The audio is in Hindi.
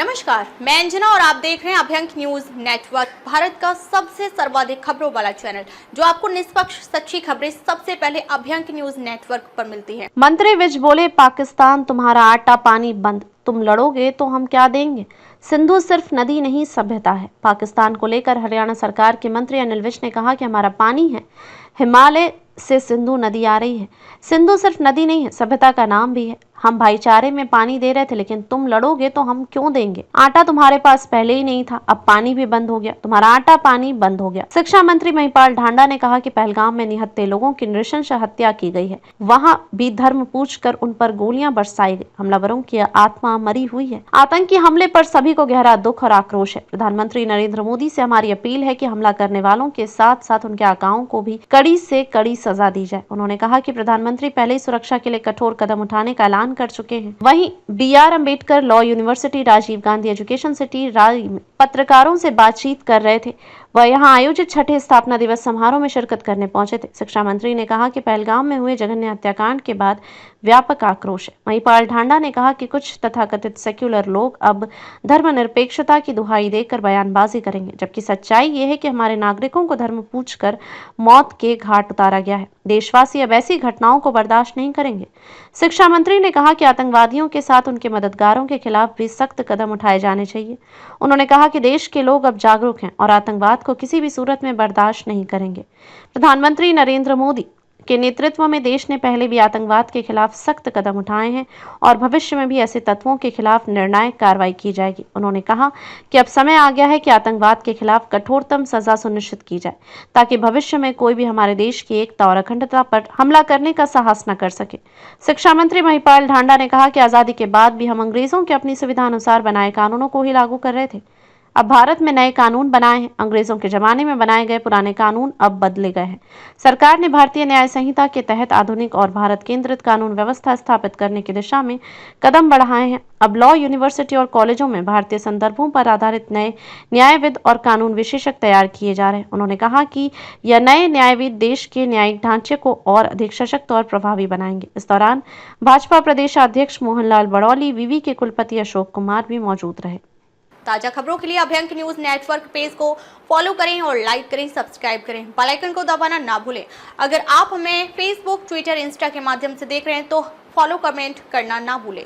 नमस्कार, मैं अंजना और आप देख रहे हैं अभ्यंक न्यूज नेटवर्क, भारत का सबसे सर्वाधिक खबरों वाला चैनल, जो आपको निष्पक्ष सच्ची खबरें सबसे पहले अभ्यंक न्यूज नेटवर्क पर मिलती हैं। मंत्री विज बोले, पाकिस्तान तुम्हारा आटा पानी बंद, तुम लड़ोगे तो हम क्या देंगे। सिंधु सिर्फ नदी नहीं सभ्यता है। पाकिस्तान को लेकर हरियाणा सरकार के मंत्री अनिल विज ने कहा कि हमारा पानी है, हिमालय से सिंधु नदी आ रही है। सिंधु सिर्फ नदी नहीं है, सभ्यता का नाम भी है। हम भाईचारे में पानी दे रहे थे, लेकिन तुम लड़ोगे तो हम क्यों देंगे। आटा तुम्हारे पास पहले ही नहीं था, अब पानी भी बंद हो गया, तुम्हारा आटा पानी बंद हो गया। शिक्षा मंत्री महिपाल ढांडा ने कहा कि पहलगाम में निहत्थे लोगों की नृशंस हत्या की गई है, वहां भी धर्म पूछकर उन पर गोलियां बरसाई गई। हमलावरों की आत्मा मरी हुई है। आतंकी हमले पर सभी को गहरा दुख और आक्रोश है। प्रधानमंत्री नरेंद्र मोदी से हमारी अपील है कि हमला करने वालों के साथ साथ उनके आकाओं को भी कड़ी से कड़ी सजा दी जाए। उन्होंने कहा कि प्रधानमंत्री पहले ही सुरक्षा के लिए कठोर कदम उठाने का ऐलान कर चुके हैं। वहीं BR Ambedkar law university, Rajiv Gandhi education city Rai में पत्रकारों से बातचीत कर रहे थे। वह यहां आयोजित छठे स्थापना दिवस समारोह में शिरकत करने पहुंचे थे। शिक्षा मंत्री ने कहा कि पहलगाम में हुए जघन्य हत्याकांड के बाद व्यापक आक्रोश है। महिपाल ढांडा ने कहा कि कुछ तथाकथित सेक्युलर लोग अब धर्मनिरपेक्षता की दुहाई देकर बयानबाजी करेंगे, जबकि सच्चाई ये है कि हमारे नागरिकों को धर्म पूछकर मौत के घाट उतारा गया है। देशवासी अब ऐसी घटनाओं को बर्दाश्त नहीं करेंगे। शिक्षा मंत्री ने कहा कि आतंकवादियों के साथ उनके मददगारों के खिलाफ भी सख्त कदम उठाए जाने चाहिए। उन्होंने कहा कि देश के लोग अब जागरूक हैं और आतंकवाद को किसी भी सूरत में बर्दाश्त नहीं करेंगे। प्रधानमंत्री नरेंद्र मोदी के नेतृत्व में देश ने पहले भी आतंकवाद के खिलाफ सख्त कदम उठाए हैं और भविष्य में भी ऐसे तत्वों के खिलाफ निर्णायक कार्रवाई की जाएगी। उन्होंने कहा कि अब समय आ गया है कि आतंकवाद के खिलाफ कठोरतम सजा सुनिश्चित की जाए, ताकि भविष्य में कोई भी हमारे देश की एकता और अखंडता पर हमला करने का साहस न कर सके। शिक्षा मंत्री महिपाल ढांडा ने कहा कि आजादी के बाद भी हम अंग्रेजों के अपनी सुविधा अनुसार बनाए कानूनों को ही लागू कर रहे थे। अब भारत में नए कानून बनाए हैं। अंग्रेजों के जमाने में बनाए गए पुराने कानून अब बदले गए हैं। सरकार ने भारतीय न्याय संहिता के तहत आधुनिक और भारत केंद्रित कानून व्यवस्था स्थापित करने की दिशा में कदम बढ़ाए हैं। अब लॉ यूनिवर्सिटी और कॉलेजों में भारतीय संदर्भों पर आधारित नए न्यायविद और कानून विशेषज्ञ तैयार किए जा रहे हैं। उन्होंने कहा कि यह नए न्यायविद देश के न्यायिक ढांचे को और अधिक सशक्त और प्रभावी बनाएंगे। इस दौरान भाजपा प्रदेश अध्यक्ष मोहनलाल बड़ौली, विवि के कुलपति अशोक कुमार भी मौजूद रहे। ताजा खबरों के लिए अभ्यंक न्यूज नेटवर्क पेज को फॉलो करें और लाइक करें, सब्सक्राइब करें, बेल आइकन को दबाना ना भूलें। अगर आप हमें फेसबुक, ट्विटर, इंस्टा के माध्यम से देख रहे हैं तो फॉलो, कमेंट करना ना भूलें।